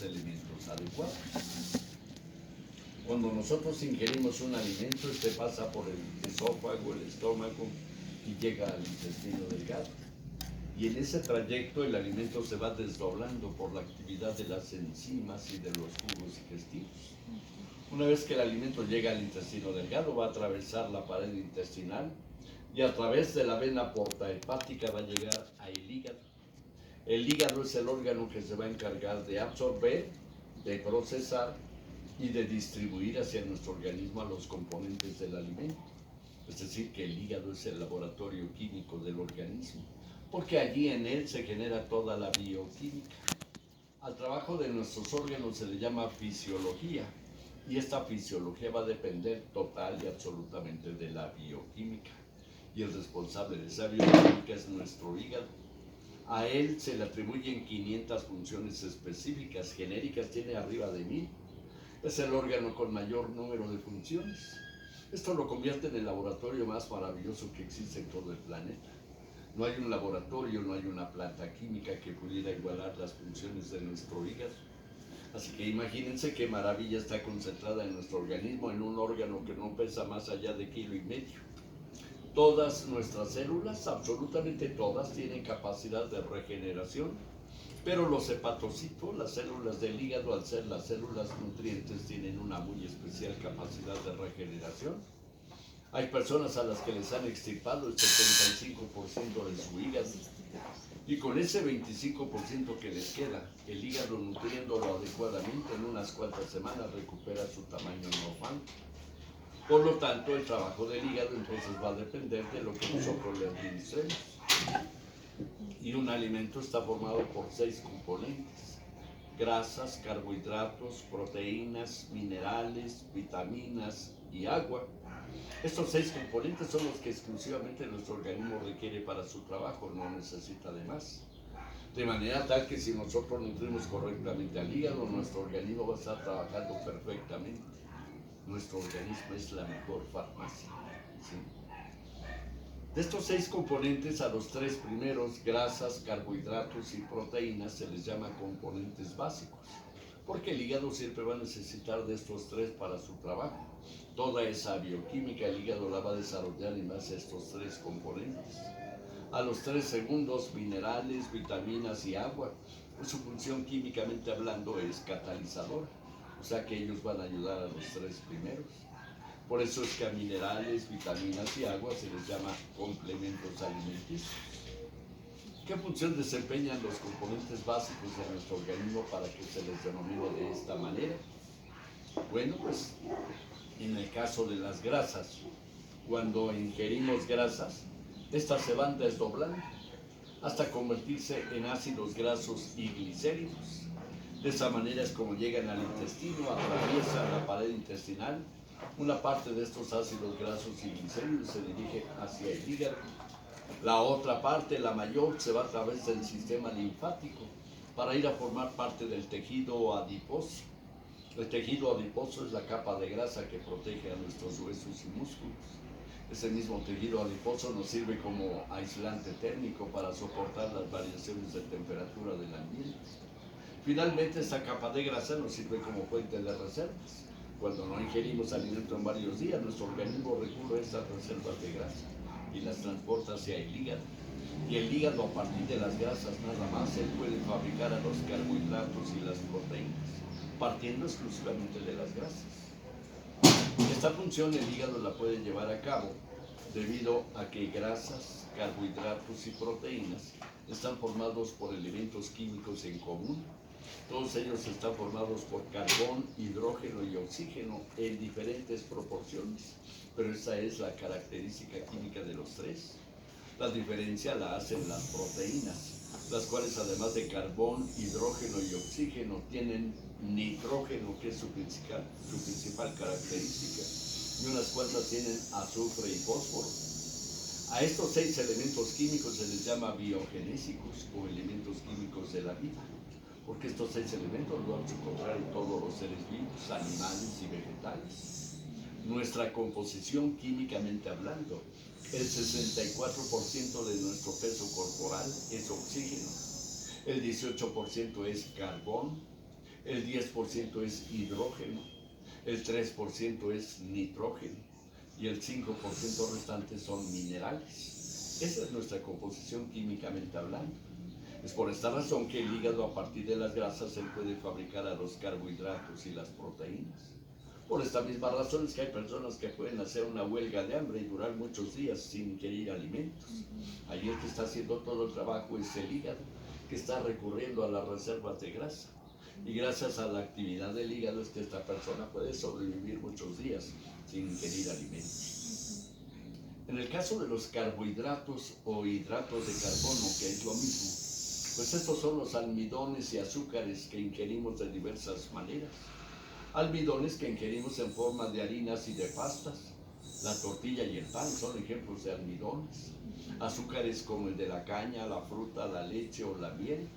Alimentos adecuados. Cuando nosotros ingerimos un alimento, este pasa por el esófago, el estómago y llega al intestino delgado. Y en ese trayecto el alimento se va desdoblando por la actividad de las enzimas y de los jugos digestivos. Una vez que el alimento llega al intestino delgado, va a atravesar la pared intestinal y a través de la vena porta hepática va a llegar al hígado. El hígado es el órgano que se va a encargar de absorber, de procesar y de distribuir hacia nuestro organismo a los componentes del alimento. Es decir, que el hígado es el laboratorio químico del organismo, porque allí en él se genera toda la bioquímica. Al trabajo de nuestros órganos se le llama fisiología, y esta fisiología va a depender total y absolutamente de la bioquímica. Y el responsable de esa bioquímica es nuestro hígado. A él se le atribuyen 500 funciones específicas, genéricas tiene arriba de 1000. Es el órgano con mayor número de funciones. Esto lo convierte en el laboratorio más maravilloso que existe en todo el planeta. No hay un laboratorio, no hay una planta química que pudiera igualar las funciones de nuestro hígado. Así que imagínense qué maravilla está concentrada en nuestro organismo, en un órgano que no pesa más allá de 1,5 kilos. Todas nuestras células, absolutamente todas, tienen capacidad de regeneración, pero los hepatocitos, las células del hígado, al ser las células nutrientes, tienen una muy especial capacidad de regeneración. Hay personas a las que les han extirpado el 75% de su hígado, y con ese 25% que les queda, el hígado nutriéndolo adecuadamente, en unas cuantas semanas recupera su tamaño normal. Por lo tanto, el trabajo del hígado entonces va a depender de lo que nosotros le administremos. Y un alimento está formado por 6 componentes: grasas, carbohidratos, proteínas, minerales, vitaminas y agua. Estos 6 componentes son los que exclusivamente nuestro organismo requiere para su trabajo, no necesita de más. De manera tal que si nosotros nutrimos correctamente al hígado, nuestro organismo va a estar trabajando perfectamente. Nuestro organismo es la mejor farmacia. ¿Sí? De estos 6 componentes, a los 3 primeros, grasas, carbohidratos y proteínas, se les llama componentes básicos, porque el hígado siempre va a necesitar de estos 3 para su trabajo. Toda esa bioquímica el hígado la va a desarrollar en base a estos 3 componentes. A los 3 segundos, minerales, vitaminas y agua. Pues su función químicamente hablando es catalizadora, o sea que ellos van a ayudar a los 3 primeros. Por eso es que a minerales, vitaminas y agua se les llama complementos alimenticios. ¿Qué función desempeñan los componentes básicos de nuestro organismo para que se les denomine de esta manera? Bueno, pues en el caso de las grasas, cuando ingerimos grasas, estas se van desdoblando hasta convertirse en ácidos grasos y glicéridos. De esa manera es como llegan al intestino, atraviesan la pared intestinal. Una parte de estos ácidos grasos y glicéridos se dirige hacia el hígado. La otra parte, la mayor, se va a través del sistema linfático para ir a formar parte del tejido adiposo. El tejido adiposo es la capa de grasa que protege a nuestros huesos y músculos. Ese mismo tejido adiposo nos sirve como aislante térmico para soportar las variaciones de temperatura del ambiente. Finalmente, esta capa de grasa nos sirve como fuente de reservas. Cuando no ingerimos alimento en varios días, nuestro organismo recurre a estas reservas de grasa y las transporta hacia el hígado. Y el hígado, a partir de las grasas nada más, él puede fabricar a los carbohidratos y las proteínas, partiendo exclusivamente de las grasas. Esta función el hígado la puede llevar a cabo debido a que grasas, carbohidratos y proteínas están formados por elementos químicos en común. Todos ellos están formados por carbón, hidrógeno y oxígeno en diferentes proporciones, pero esa es la característica química de los 3. La diferencia la hacen las proteínas, las cuales además de carbón, hidrógeno y oxígeno tienen nitrógeno, que es su principal característica, y unas cuantas tienen azufre y fósforo. A estos 6 elementos químicos se les llama biogenésicos o elementos químicos de la vida, porque estos 6 elementos los vamos a encontrar en todos los seres vivos, animales y vegetales. Nuestra composición químicamente hablando, el 64% de nuestro peso corporal es oxígeno, el 18% es carbón, el 10% es hidrógeno, el 3% es nitrógeno y el 5% restante son minerales. Esa es nuestra composición químicamente hablando. Es por esta razón que el hígado, a partir de las grasas, él puede fabricar a los carbohidratos y las proteínas. Por esta misma razón es que hay personas que pueden hacer una huelga de hambre y durar muchos días sin ingerir alimentos. Ahí el que está haciendo todo el trabajo es el hígado, que está recurriendo a las reservas de grasa. Y gracias a la actividad del hígado es que esta persona puede sobrevivir muchos días sin ingerir alimentos. En el caso de los carbohidratos o hidratos de carbono, que es lo mismo, pues estos son los almidones y azúcares que ingerimos de diversas maneras. Almidones que ingerimos en forma de harinas y de pastas. La tortilla y el pan son ejemplos de almidones. Azúcares como el de la caña, la fruta, la leche o la miel.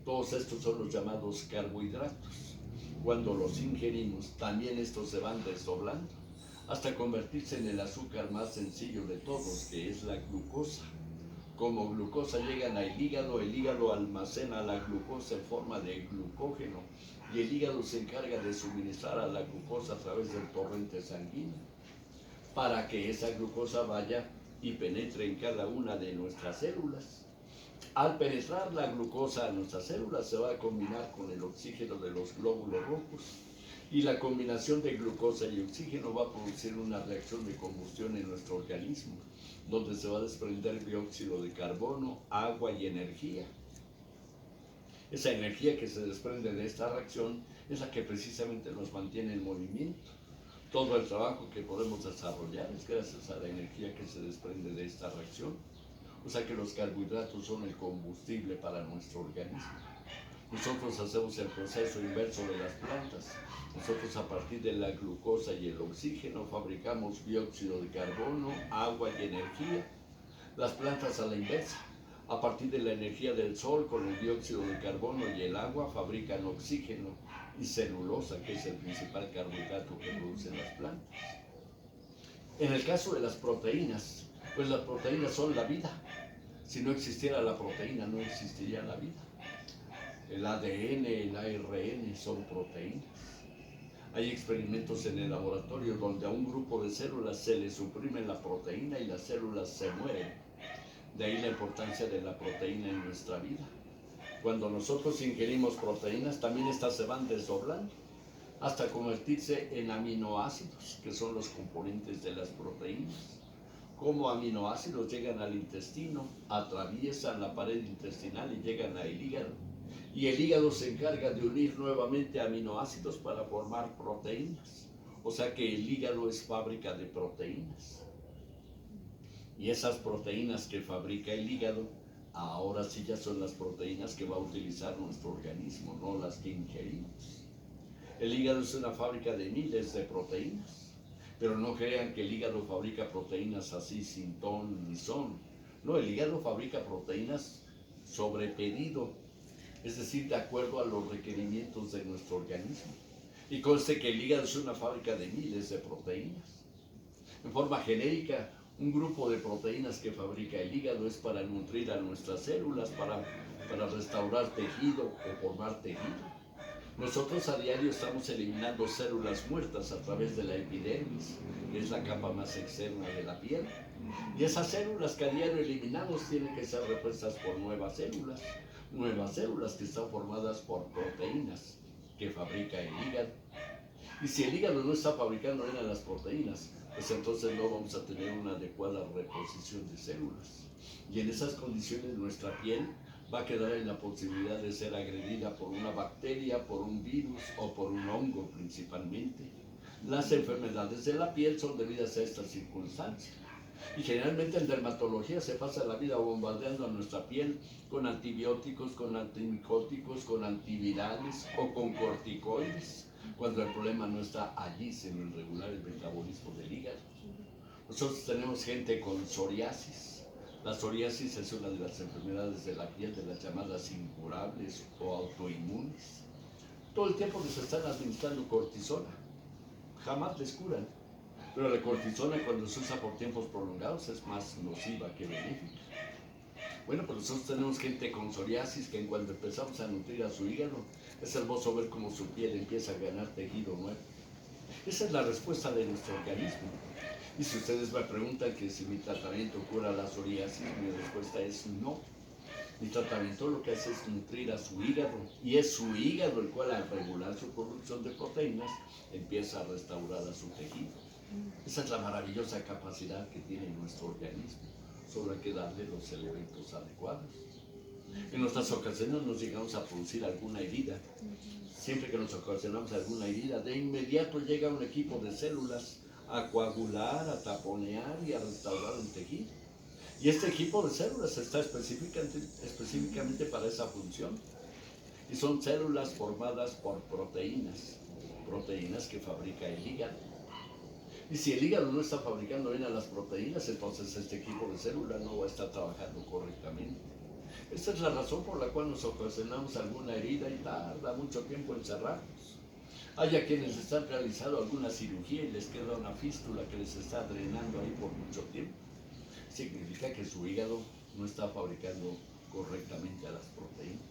Todos estos son los llamados carbohidratos. Cuando los ingerimos, también estos se van desdoblando hasta convertirse en el azúcar más sencillo de todos, que es la glucosa. Como glucosa llegan al hígado, el hígado almacena la glucosa en forma de glucógeno y el hígado se encarga de suministrar a la glucosa a través del torrente sanguíneo para que esa glucosa vaya y penetre en cada una de nuestras células. Al penetrar la glucosa a nuestras células se va a combinar con el oxígeno de los glóbulos rojos y la combinación de glucosa y oxígeno va a producir una reacción de combustión en nuestro organismo, donde se va a desprender dióxido de carbono, agua y energía. Esa energía que se desprende de esta reacción es la que precisamente nos mantiene en movimiento. Todo el trabajo que podemos desarrollar es gracias a la energía que se desprende de esta reacción. O sea que los carbohidratos son el combustible para nuestro organismo. Nosotros hacemos el proceso inverso de las plantas. Nosotros, a partir de la glucosa y el oxígeno, fabricamos dióxido de carbono, agua y energía. Las plantas a la inversa. A partir de la energía del sol, con el dióxido de carbono y el agua, fabrican oxígeno y celulosa, que es el principal carbohidrato que producen las plantas. En el caso de las proteínas, pues las proteínas son la vida. Si no existiera la proteína, no existiría la vida. El ADN, el ARN son proteínas. Hay experimentos en el laboratorio donde a un grupo de células se le suprime la proteína y las células se mueren. De ahí la importancia de la proteína en nuestra vida. Cuando nosotros ingerimos proteínas, también estas se van desdoblando hasta convertirse en aminoácidos, que son los componentes de las proteínas. Como aminoácidos llegan al intestino, atraviesan la pared intestinal y llegan al hígado. Y el hígado se encarga de unir nuevamente aminoácidos para formar proteínas. O sea que el hígado es fábrica de proteínas. Y esas proteínas que fabrica el hígado, ahora sí ya son las proteínas que va a utilizar nuestro organismo, no las que ingerimos. El hígado es una fábrica de miles de proteínas, pero no crean que el hígado fabrica proteínas así sin ton ni son. No, el hígado fabrica proteínas sobre pedido, es decir, de acuerdo a los requerimientos de nuestro organismo. Y conste que el hígado es una fábrica de miles de proteínas. En forma genérica, un grupo de proteínas que fabrica el hígado es para nutrir a nuestras células, para restaurar tejido o formar tejido. Nosotros a diario estamos eliminando células muertas a través de la epidermis, que es la capa más externa de la piel. Y esas células que a diario eliminamos tienen que ser repuestas por nuevas células que están formadas por proteínas que fabrica el hígado. Y si el hígado no está fabricando nada de las proteínas, pues entonces no vamos a tener una adecuada reposición de células. Y en esas condiciones nuestra piel va a quedar en la posibilidad de ser agredida por una bacteria, por un virus o por un hongo principalmente. Las enfermedades de la piel son debidas a esta circunstancia. Y generalmente en dermatología se pasa la vida bombardeando a nuestra piel con antibióticos, con antimicóticos, con antivirales o con corticoides, cuando el problema no está allí, sino en regular el metabolismo del hígado. Nosotros tenemos gente con psoriasis. La psoriasis es una de las enfermedades de la piel, de las llamadas incurables o autoinmunes. Todo el tiempo les están administrando cortisona, jamás les curan. Pero la cortisona, cuando se usa por tiempos prolongados, es más nociva que benéfica. Bueno, pues nosotros tenemos gente con psoriasis que en cuanto empezamos a nutrir a su hígado, es hermoso ver cómo su piel empieza a ganar tejido nuevo. Esa es la respuesta de nuestro organismo. Y si ustedes me preguntan que si mi tratamiento cura la psoriasis, mi respuesta es no. Mi tratamiento lo que hace es nutrir a su hígado, y es su hígado el cual, al regular su producción de proteínas, empieza a restaurar a su tejido. Esa es la maravillosa capacidad que tiene nuestro organismo. Solo hay que darle los elementos adecuados. En nuestras ocasiones nos llegamos a producir alguna herida. Siempre que nos ocasionamos alguna herida, de inmediato llega un equipo de células a coagular, a taponear y a restaurar el tejido. Y este equipo de células está específicamente para esa función. Y son células formadas por proteínas, proteínas que fabrica el hígado. Y si el hígado no está fabricando bien a las proteínas, entonces este equipo de células no va a estar trabajando correctamente. Esta es la razón por la cual nos ocasionamos alguna herida y tarda mucho tiempo en cerrarnos. Hay a quienes están realizando alguna cirugía y les queda una fístula que les está drenando ahí por mucho tiempo. Significa que su hígado no está fabricando correctamente a las proteínas.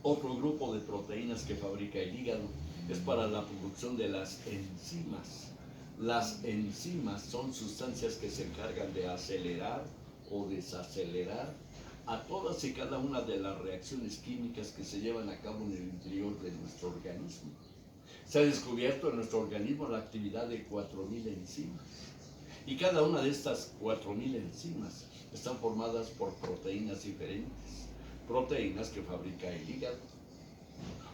Otro grupo de proteínas que fabrica el hígado es para la producción de las enzimas. Las enzimas son sustancias que se encargan de acelerar o desacelerar a todas y cada una de las reacciones químicas que se llevan a cabo en el interior de nuestro organismo. Se ha descubierto en nuestro organismo la actividad de 4.000 enzimas. Y cada una de estas 4.000 enzimas están formadas por proteínas diferentes, proteínas que fabrica el hígado.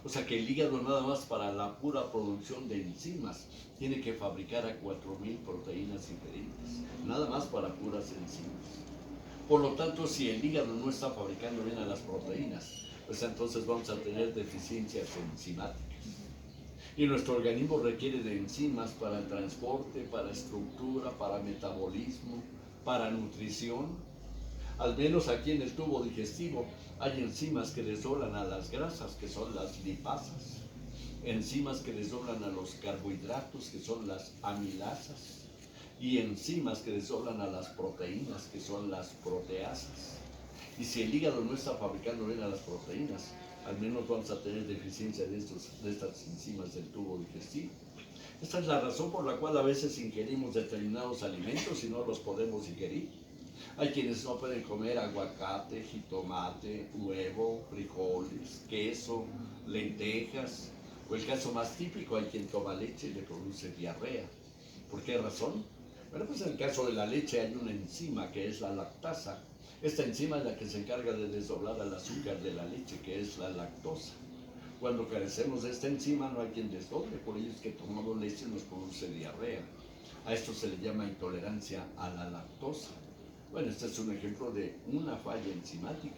O sea que el hígado, nada más para la pura producción de enzimas, tiene que fabricar a 4.000 proteínas diferentes, nada más para puras enzimas. Por lo tanto, si el hígado no está fabricando bien a las proteínas, pues entonces vamos a tener deficiencias enzimáticas. Y nuestro organismo requiere de enzimas para el transporte, para estructura, para metabolismo, para nutrición. Al menos aquí en el tubo digestivo hay enzimas que desdoblan a las grasas, que son las lipasas, enzimas que desdoblan a los carbohidratos, que son las amilasas, y enzimas que desdoblan a las proteínas, que son las proteasas. Y si el hígado no está fabricando bien a las proteínas, al menos vamos a tener deficiencia de estas enzimas del tubo digestivo. Esta es la razón por la cual a veces ingerimos determinados alimentos y no los podemos ingerir. Hay quienes no pueden comer aguacate, jitomate, huevo, frijoles, queso, lentejas, o el caso más típico, hay quien toma leche y le produce diarrea. ¿Por qué razón? Bueno, pues en el caso de la leche hay una enzima que es la lactasa. Esta enzima es la que se encarga de desdoblar al azúcar de la leche, que es la lactosa. Cuando carecemos de esta enzima no hay quien desdoble, por ello es que tomando leche nos produce diarrea. A esto se le llama intolerancia a la lactosa. Bueno, este es un ejemplo de una falla enzimática.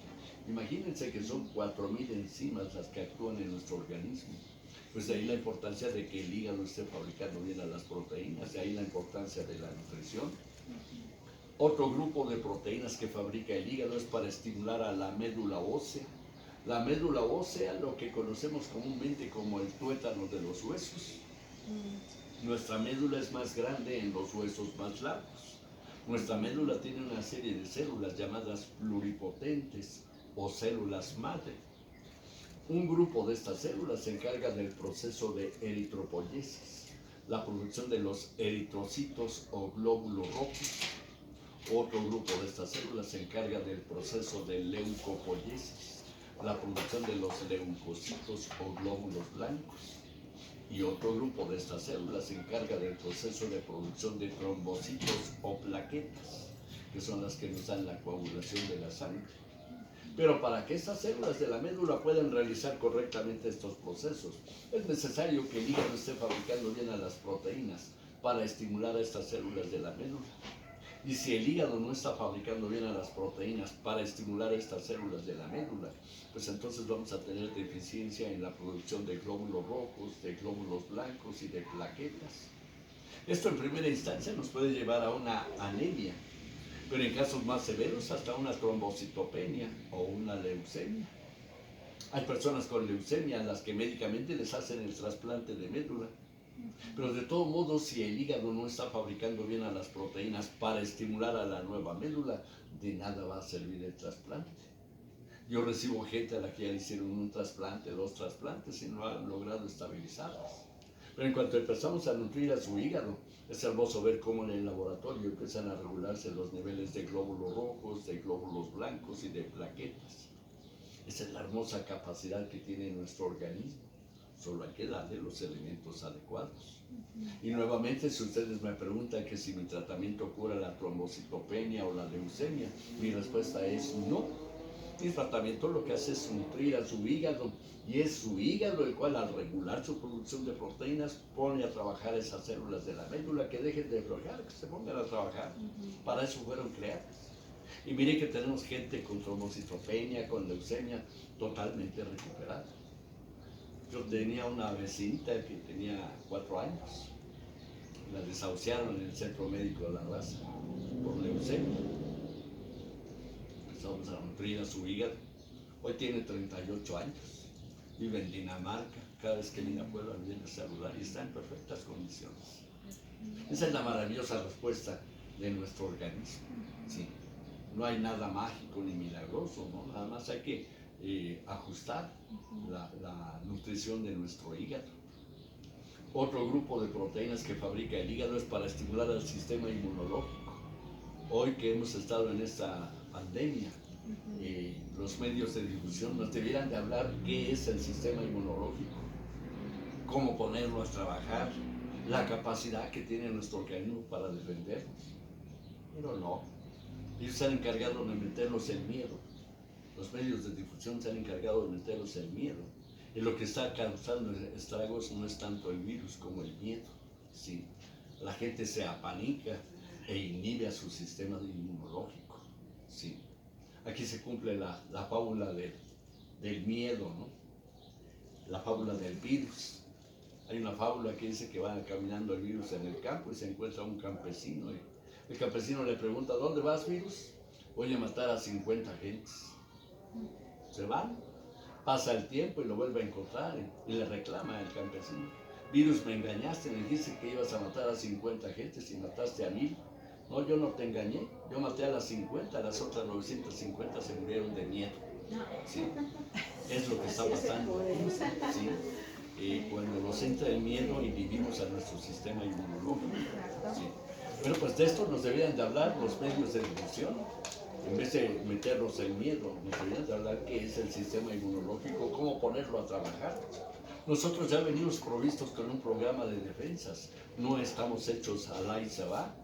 Imagínense que son 4.000 enzimas las que actúan en nuestro organismo. Pues de ahí la importancia de que el hígado esté fabricando bien a las proteínas, de ahí la importancia de la nutrición. Otro grupo de proteínas que fabrica el hígado es para estimular a la médula ósea. La médula ósea, lo que conocemos comúnmente como el tuétano de los huesos. Nuestra médula es más grande en los huesos más largos. Nuestra médula tiene una serie de células llamadas pluripotentes o células madre. Un grupo de estas células se encarga del proceso de eritropoyesis, la producción de los eritrocitos o glóbulos rojos. Otro grupo de estas células se encarga del proceso de leucopoyesis, la producción de los leucocitos o glóbulos blancos. Y otro grupo de estas células se encarga del proceso de producción de trombocitos o plaquetas, que son las que nos dan la coagulación de la sangre. Pero para que estas células de la médula puedan realizar correctamente estos procesos, es necesario que el hígado esté fabricando bien a las proteínas para estimular a estas células de la médula. Y si el hígado no está fabricando bien a las proteínas para estimular a estas células de la médula, pues entonces vamos a tener deficiencia en la producción de glóbulos rojos, de glóbulos blancos y de plaquetas. Esto en primera instancia nos puede llevar a una anemia, pero en casos más severos hasta una trombocitopenia o una leucemia. Hay personas con leucemia a las que médicamente les hacen el trasplante de médula, pero de todo modo, si el hígado no está fabricando bien a las proteínas para estimular a la nueva médula, de nada va a servir el trasplante. Yo recibo gente a la que ya le hicieron un trasplante, 2 trasplantes y no han logrado estabilizarlas. Pero en cuanto empezamos a nutrir a su hígado, es hermoso ver cómo en el laboratorio empiezan a regularse los niveles de glóbulos rojos, de glóbulos blancos y de plaquetas. Esa es la hermosa capacidad que tiene nuestro organismo. Solo hay que darle los elementos adecuados. Y nuevamente, si ustedes me preguntan que si mi tratamiento cura la trombocitopenia o la leucemia, mi respuesta es no. Mi tratamiento lo que hace es nutrir a su hígado, y es su hígado el cual, al regular su producción de proteínas, pone a trabajar esas células de la médula que dejen de florear, que se pongan a trabajar. Para eso fueron creadas. Y mire que tenemos gente con trombocitopenia, con leucemia, totalmente recuperada. Yo tenía una vecinita que tenía 4 años. La desahuciaron en el Centro Médico de la Raza por leucemia. Empezamos a nutrir a su hígado. Hoy tiene 38 años. Vive en Dinamarca. Cada vez que viene a Puebla viene a saludar y está en perfectas condiciones. Esa es la maravillosa respuesta de nuestro organismo. Sí. No hay nada mágico ni milagroso, ¿no? Nada más hay que ajustar la nutrición de nuestro hígado. Otro grupo de proteínas que fabrica el hígado es para estimular al sistema inmunológico. Hoy que hemos estado en esta pandemia, los medios de difusión nos debieran de hablar qué es el sistema inmunológico, cómo ponerlo a trabajar, la capacidad que tiene nuestro organismo para defendernos. Pero no, ellos se han encargado de meternos el miedo. Los medios de difusión se han encargado de meternos el miedo. Y lo que está causando estragos no es tanto el virus como el miedo. Sí. La gente se apanica e inhibe a su sistema inmunológico. Sí. Aquí se cumple la fábula del miedo, ¿no? La fábula del virus. Hay una fábula que dice que va caminando el virus en el campo y se encuentra un campesino. Y el campesino le pregunta: ¿dónde vas, virus? Voy a matar a 50 gentes. Se van, pasa el tiempo y lo vuelve a encontrar y le reclama al campesino: virus, me engañaste, me dijiste que ibas a matar a 50 gentes y mataste a 1000. No, yo no te engañé, yo maté a las 50, las otras 950 se murieron de miedo. ¿Sí? Es lo que está pasando. ¿Sí? Cuando nos entra el miedo, inhibimos a nuestro sistema inmunológico. ¿Sí? Bueno, pues de esto nos deberían de hablar los medios de difusión. En vez de meternos el miedo, nos deberían de hablar qué es el sistema inmunológico, cómo ponerlo a trabajar. Nosotros ya venimos provistos con un programa de defensas. No estamos hechos al ahí se va.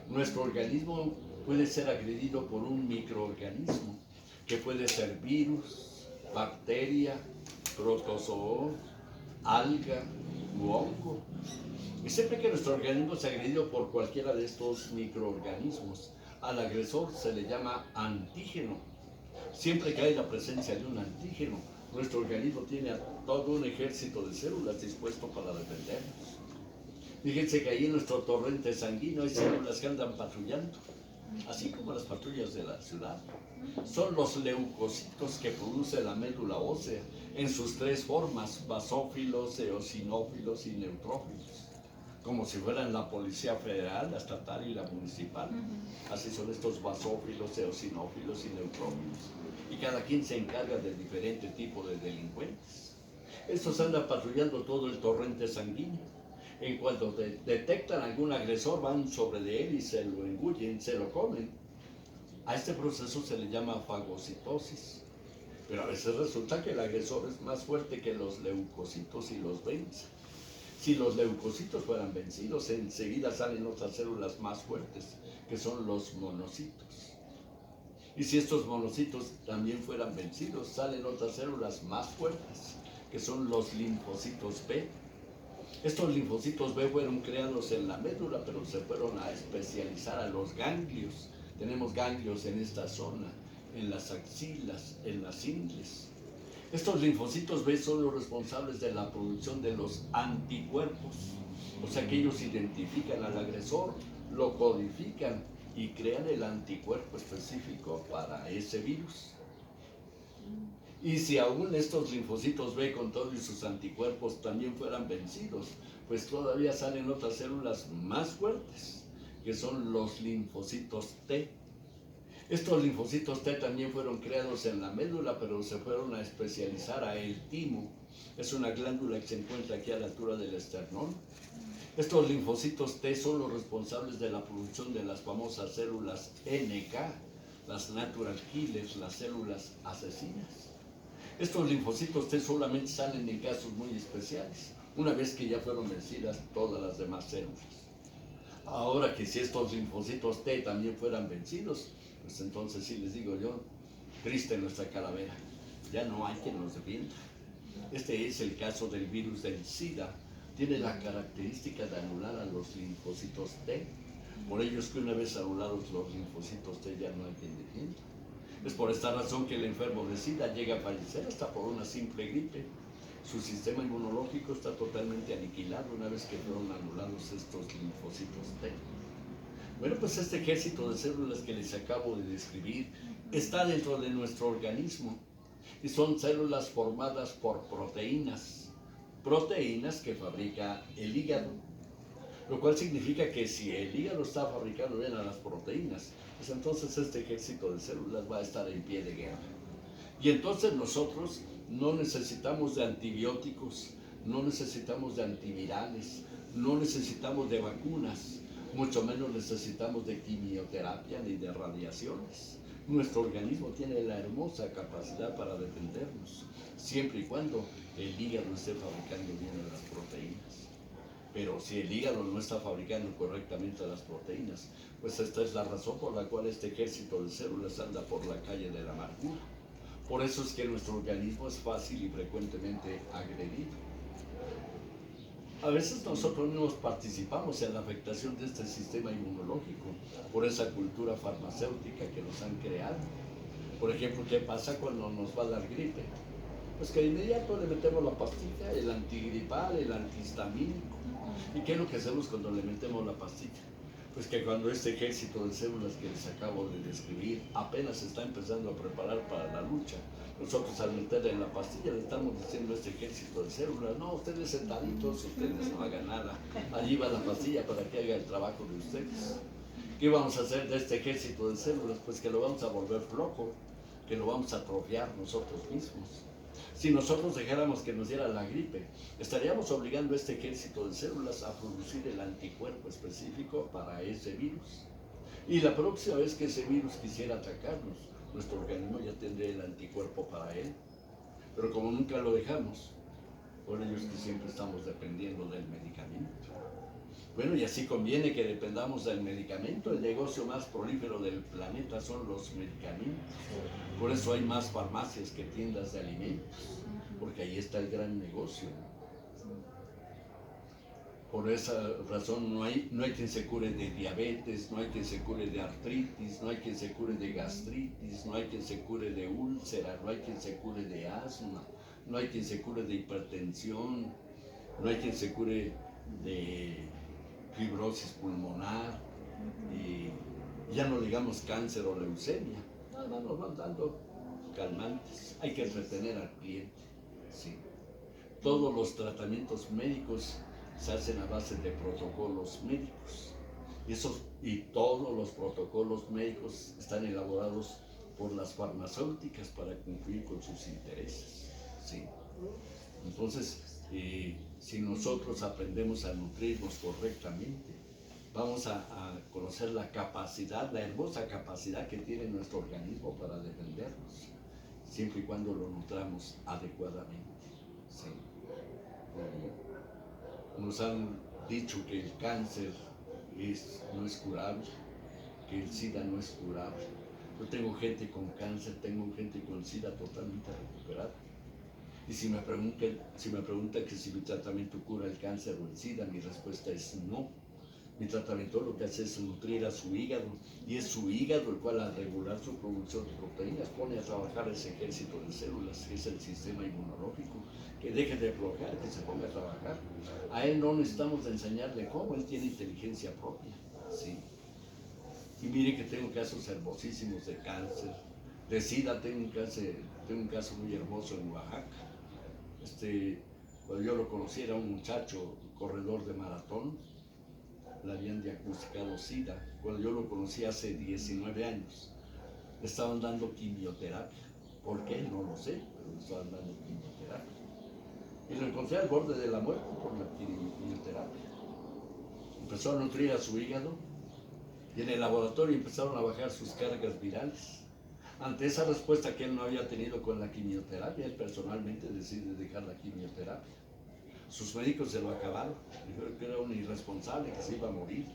Nuestro organismo puede ser agredido por un microorganismo, que puede ser virus, bacteria, protozoo, alga u hongo. Y siempre que nuestro organismo es agredido por cualquiera de estos microorganismos, al agresor se le llama antígeno. Siempre que hay la presencia de un antígeno, nuestro organismo tiene a todo un ejército de células dispuesto para defendernos. Fíjense que ahí en nuestro torrente sanguíneo hay células que andan patrullando, así como las patrullas de la ciudad. Son los leucocitos que produce la médula ósea en sus 3 formas: basófilos, eosinófilos y neutrófilos. Como si fueran la policía federal, la estatal y la municipal. Así son estos basófilos, eosinófilos y neutrófilos. Y cada quien se encarga de diferente tipo de delincuentes. Estos andan patrullando todo el torrente sanguíneo. En cuanto detectan algún agresor, van sobre de él y se lo engullen, se lo comen. A este proceso se le llama fagocitosis. Pero a veces resulta que el agresor es más fuerte que los leucocitos y los vence. Si los leucocitos fueran vencidos, enseguida salen otras células más fuertes, que son los monocitos. Y si estos monocitos también fueran vencidos, salen otras células más fuertes, que son los linfocitos B. Estos linfocitos B fueron creados en la médula, pero se fueron a especializar a los ganglios. Tenemos ganglios en esta zona, en las axilas, en las ingles. Estos linfocitos B son los responsables de la producción de los anticuerpos. O sea que ellos identifican al agresor, lo codifican y crean el anticuerpo específico para ese virus. Y si aún estos linfocitos B con todos sus anticuerpos también fueran vencidos, pues todavía salen otras células más fuertes, que son los linfocitos T. Estos linfocitos T también fueron creados en la médula, pero se fueron a especializar a el timo. Es una glándula que se encuentra aquí a la altura del esternón. Estos linfocitos T son los responsables de la producción de las famosas células NK, las natural killers, las células asesinas. Estos linfocitos T solamente salen en casos muy especiales, una vez que ya fueron vencidas todas las demás células. Ahora que si estos linfocitos T también fueran vencidos, pues entonces sí les digo yo, triste nuestra calavera, ya no hay quien nos defienda. Este es el caso del virus del SIDA, tiene la característica de anular a los linfocitos T. Por ello es que una vez anulados los linfocitos T ya no hay quien defienda. Es por esta razón que el enfermo de SIDA llega a fallecer hasta por una simple gripe. Su sistema inmunológico está totalmente aniquilado una vez que fueron anulados estos linfocitos T. Bueno, pues este ejército de células que les acabo de describir está dentro de nuestro organismo y son células formadas por proteínas que fabrica el hígado, lo cual significa que si el hígado está fabricando bien a las proteínas, pues entonces este ejército de células va a estar en pie de guerra. Y entonces nosotros no necesitamos de antibióticos, no necesitamos de antivirales, no necesitamos de vacunas, mucho menos necesitamos de quimioterapia ni de radiaciones. Nuestro organismo tiene la hermosa capacidad para defendernos, siempre y cuando el hígado esté fabricando bien las proteínas. Pero si el hígado no está fabricando correctamente las proteínas, pues esta es la razón por la cual este ejército de células anda por la calle de la amargura. Por eso es que nuestro organismo es fácil y frecuentemente agredido. A veces nosotros mismos participamos en la afectación de este sistema inmunológico por esa cultura farmacéutica que nos han creado. Por ejemplo, ¿qué pasa cuando nos va a dar gripe? Pues que de inmediato le metemos la pastilla, el antigripal, el antihistamínico. ¿Y qué es lo que hacemos cuando le metemos la pastilla? Pues que cuando este ejército de células que les acabo de describir apenas se está empezando a preparar para la lucha, nosotros al meterle en la pastilla le estamos diciendo a este ejército de células: no, ustedes sentaditos, ustedes no hagan nada, allí va la pastilla para que haga el trabajo de ustedes. ¿Qué vamos a hacer de este ejército de células? Pues que lo vamos a volver flojo, que lo vamos a atrofiar nosotros mismos. Si nosotros dejáramos que nos diera la gripe, estaríamos obligando a este ejército de células a producir el anticuerpo específico para ese virus. Y la próxima vez que ese virus quisiera atacarnos, nuestro organismo ya tendría el anticuerpo para él. Pero como nunca lo dejamos, por ello es que siempre estamos dependiendo del medicamento. Bueno, y así conviene que dependamos del medicamento. El negocio más prolífero del planeta son los medicamentos. Por eso hay más farmacias que tiendas de alimentos, porque ahí está el gran negocio. Por esa razón no hay quien se cure de diabetes, no hay quien se cure de artritis, no hay quien se cure de gastritis, no hay quien se cure de úlcera, no hay quien se cure de asma, no hay quien se cure de hipertensión, no hay quien se cure de fibrosis pulmonar, y ya no digamos cáncer o leucemia. Nada más nos van dando calmantes. Hay que retener al cliente. Sí. Todos los tratamientos médicos se hacen a base de protocolos médicos. Y todos los protocolos médicos están elaborados por las farmacéuticas para cumplir con sus intereses. Sí. Entonces, si nosotros aprendemos a nutrirnos correctamente, vamos a conocer la capacidad, la hermosa capacidad que tiene nuestro organismo para defendernos, siempre y cuando lo nutramos adecuadamente. Sí. Nos han dicho que el cáncer no es curable, que el SIDA no es curable. Yo tengo gente con cáncer, tengo gente con SIDA totalmente recuperada. Y si me preguntan que si mi tratamiento cura el cáncer o el SIDA, mi respuesta es no. Mi tratamiento lo que hace es nutrir a su hígado, y es su hígado el cual, al regular su producción de proteínas, pone a trabajar ese ejército de células, que es el sistema inmunológico, que deje de aflojar, que se ponga a trabajar. A él no necesitamos de enseñarle cómo, él tiene inteligencia propia. ¿Sí? Y mire que tengo casos hermosísimos de cáncer, de SIDA. Tengo un caso muy hermoso en Oaxaca. Cuando yo lo conocí era un muchacho corredor de maratón, le habían diagnosticado SIDA. Cuando yo lo conocí hace 19 años, Le estaban dando quimioterapia. ¿Por qué? No lo sé, pero le estaban dando quimioterapia. Y lo encontré al borde de la muerte por la quimioterapia. Empezó a nutrir a su hígado y en el laboratorio empezaron a bajar sus cargas virales. Ante esa respuesta que él no había tenido con la quimioterapia, él personalmente decide dejar la quimioterapia. Sus médicos se lo acabaron, dijeron que era un irresponsable, que se iba a morir.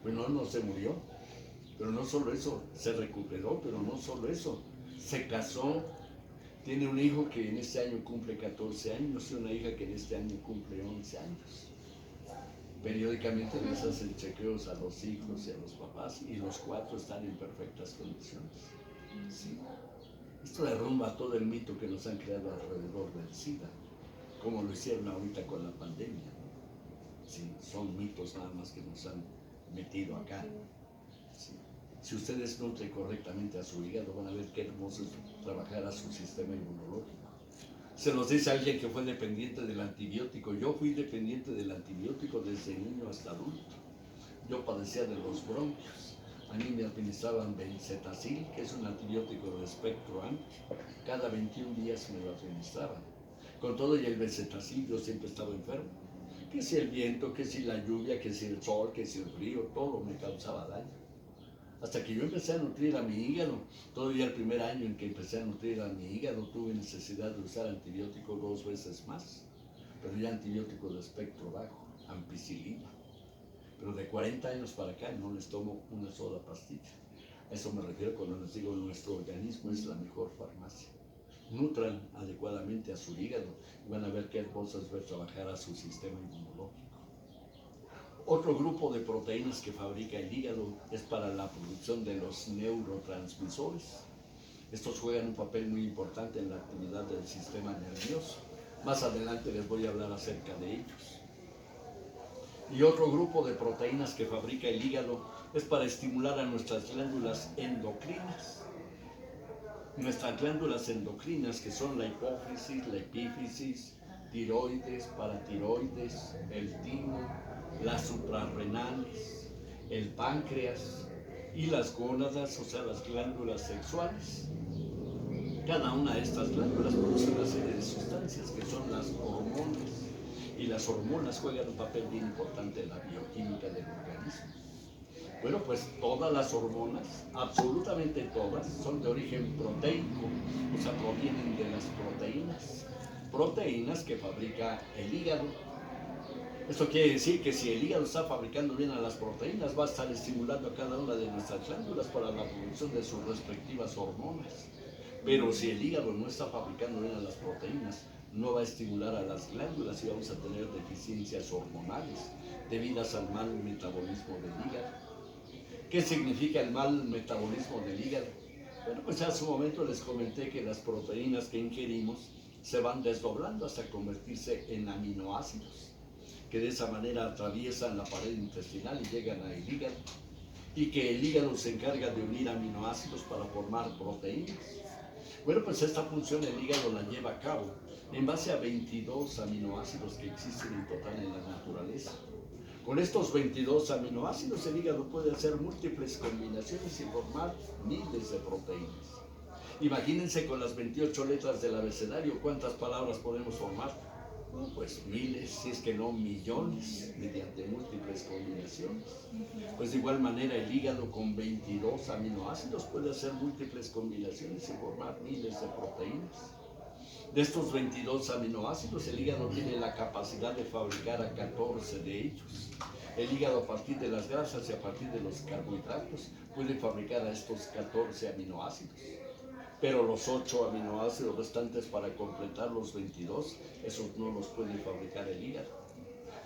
Pues no, no se murió, pero no solo eso, se recuperó, pero no solo eso, se casó, tiene un hijo que en este año cumple 14 años y una hija que en este año cumple 11 años. Periódicamente les hacen chequeos a los hijos y a los papás y los 4 están en perfectas condiciones. ¿Sí? Esto derrumba todo el mito que nos han creado alrededor del SIDA, como lo hicieron ahorita con la pandemia, ¿no? Sí, son mitos nada más que nos han metido acá. Sí. Si ustedes nutren correctamente a su hígado, van a ver qué hermoso es trabajar a su sistema inmunológico. Se los dice alguien que fue dependiente del antibiótico. Yo fui dependiente del antibiótico desde niño hasta adulto. Yo padecía de los bronquios. A mí me administraban benzetacil, que es un antibiótico de espectro amplio. Cada 21 días me lo administraban. Con todo y el benzetacil yo siempre estaba enfermo. Que si el viento, que si la lluvia, que si el sol, que si el frío, todo me causaba daño. Hasta que yo empecé a nutrir a mi hígado. Todavía el primer año en que empecé a nutrir a mi hígado tuve necesidad de usar antibiótico 2 veces más. Pero ya antibiótico de espectro bajo, ampicilina. Pero de 40 años para acá no les tomo una sola pastilla. A eso me refiero cuando les digo nuestro organismo es la mejor farmacia. Nutran adecuadamente a su hígado y van a ver qué hermoso es ver trabajar a su sistema inmunológico. Otro grupo de proteínas que fabrica el hígado es para la producción de los neurotransmisores. Estos juegan un papel muy importante en la actividad del sistema nervioso. Más adelante les voy a hablar acerca de ellos. Y otro grupo de proteínas que fabrica el hígado es para estimular a nuestras glándulas endocrinas. Nuestras glándulas endocrinas, que son la hipófisis, la epífisis, tiroides, paratiroides, el timo, las suprarrenales, el páncreas y las gónadas, o sea, las glándulas sexuales. Cada una de estas glándulas produce una serie de sustancias que son las hormonas, y las hormonas juegan un papel bien importante en la bioquímica del organismo. Bueno, pues todas las hormonas, absolutamente todas, son de origen proteico, o sea, provienen de las proteínas que fabrica el hígado. Esto quiere decir que si el hígado está fabricando bien a las proteínas, va a estar estimulando a cada una de nuestras glándulas para la producción de sus respectivas hormonas. Pero si el hígado no está fabricando bien a las proteínas, no va a estimular a las glándulas y vamos a tener deficiencias hormonales debidas al mal metabolismo del hígado. ¿Qué significa el mal metabolismo del hígado? Bueno, pues hace un momento les comenté que las proteínas que ingerimos se van desdoblando hasta convertirse en aminoácidos, que de esa manera atraviesan la pared intestinal y llegan al hígado, y que el hígado se encarga de unir aminoácidos para formar proteínas. Bueno, pues esta función el hígado la lleva a cabo en base a 22 aminoácidos que existen en total en la naturaleza. Con estos 22 aminoácidos el hígado puede hacer múltiples combinaciones y formar miles de proteínas. Imagínense con las 28 letras del abecedario cuántas palabras podemos formar. Pues miles, si es que no millones, mediante múltiples combinaciones. Pues de igual manera el hígado con 22 aminoácidos puede hacer múltiples combinaciones y formar miles de proteínas. De estos 22 aminoácidos, el hígado tiene la capacidad de fabricar a 14 de ellos. El hígado, a partir de las grasas y a partir de los carbohidratos, puede fabricar a estos 14 aminoácidos. Pero los 8 aminoácidos restantes para completar los 22, esos no los puede fabricar el hígado.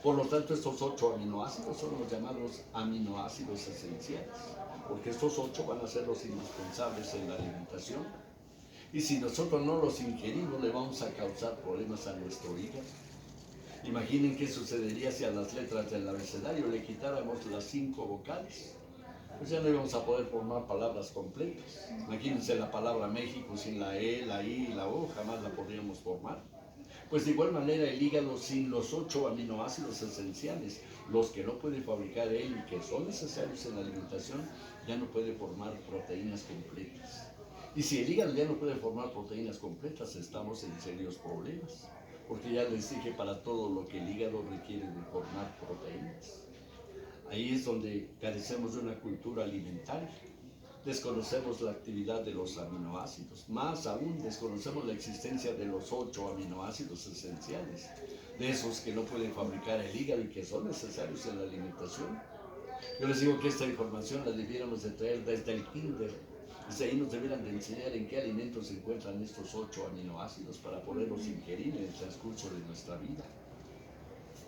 Por lo tanto, estos 8 aminoácidos son los llamados aminoácidos esenciales, porque estos 8 van a ser los indispensables en la alimentación. Y si nosotros no los ingerimos, le vamos a causar problemas a nuestro hígado. Imaginen qué sucedería si a las letras del abecedario le quitáramos las 5 vocales. Pues ya no íbamos a poder formar palabras completas. Imagínense la palabra México sin la E, la I y la O, jamás la podríamos formar. Pues de igual manera el hígado sin los 8 aminoácidos esenciales, los que no puede fabricar él y que son necesarios en la alimentación, ya no puede formar proteínas completas. Y si el hígado ya no puede formar proteínas completas, estamos en serios problemas. Porque ya les dije para todo lo que el hígado requiere de formar proteínas. Ahí es donde carecemos de una cultura alimentaria. Desconocemos la actividad de los aminoácidos, más aún desconocemos la existencia de los 8 aminoácidos esenciales, de esos que no pueden fabricar el hígado y que son necesarios en la alimentación. Yo les digo que esta información la debiéramos de traer desde el kinder, desde ahí nos debieran de enseñar en qué alimentos se encuentran estos 8 aminoácidos para poderlos ingerir en el transcurso de nuestra vida.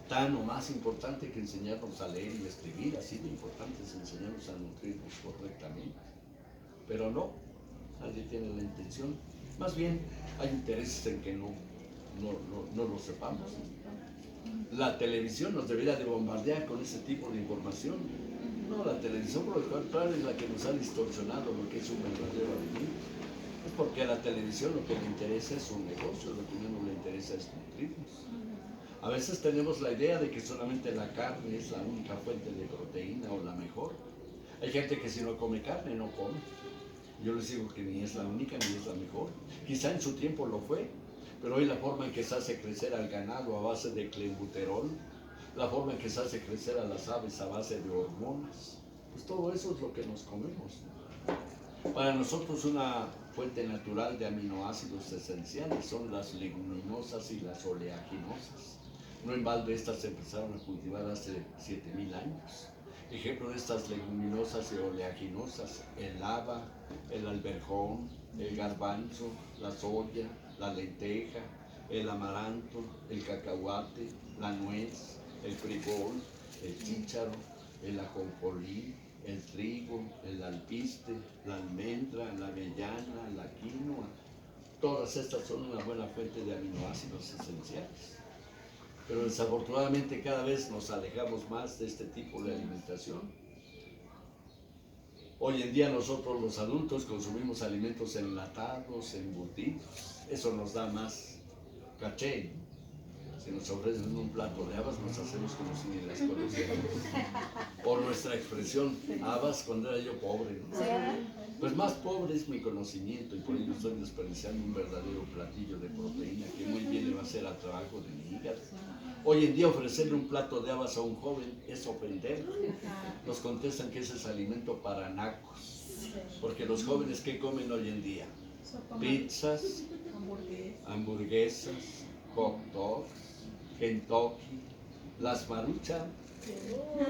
Tan o más importante que enseñarnos a leer y escribir, así de importante es enseñarnos a nutrirnos correctamente. Pero no, nadie tiene la intención. Más bien, hay intereses en que no lo sepamos. La televisión nos debería de bombardear con ese tipo de información. No, la televisión por el contrario es la que nos ha distorsionado lo que es un verdadero alimento. Es porque a la televisión lo que le interesa es un negocio, lo que no le interesa es nutrirnos. A veces tenemos la idea de que solamente la carne es la única fuente de proteína o la mejor. Hay gente que si no come carne, no come. Yo les digo que ni es la única ni es la mejor. Quizá en su tiempo lo fue, pero hoy la forma en que se hace crecer al ganado a base de clenbuterol, la forma en que se hace crecer a las aves a base de hormonas, pues todo eso es lo que nos comemos. Para nosotros una fuente natural de aminoácidos esenciales son las leguminosas y las oleaginosas. No en balde estas se empezaron a cultivar hace 7000 años. Ejemplo de estas leguminosas y oleaginosas, el haba, el alberjón, el garbanzo, la soya, la lenteja, el amaranto, el cacahuate, la nuez, el frijol, el chícharo, el ajonjolí, el trigo, el alpiste, la almendra, la avellana, la quinoa. Todas estas son una buena fuente de aminoácidos esenciales. Pero desafortunadamente cada vez nos alejamos más de este tipo de alimentación. Hoy en día nosotros los adultos consumimos alimentos enlatados, embutidos. Eso nos da más caché, ¿no? Si nos ofrecen un plato de habas, nos hacemos como si ni las conociéramos. Por nuestra expresión, habas cuando era yo pobre, ¿no? Pues más pobre es mi conocimiento y por ello estoy desperdiciando un verdadero platillo de proteína que muy bien le va a hacer al trabajo de mi hígado. Hoy en día ofrecerle un plato de habas a un joven es ofenderlo. Nos contestan que ese es alimento para nacos. Porque los jóvenes, ¿qué comen hoy en día? Pizzas, hamburguesas, hot dogs, Kentucky, las Maruchan.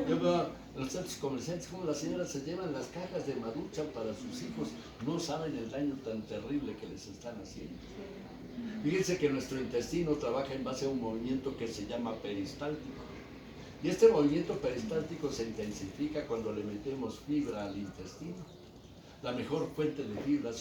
Yo veo en los centros comerciales cómo las señoras se llevan las cajas de Maruchan para sus hijos. No saben el daño tan terrible que les están haciendo. Fíjense que nuestro intestino trabaja en base a un movimiento que se llama peristáltico. Y este movimiento peristáltico se intensifica cuando le metemos fibra al intestino. La mejor fuente de fibra son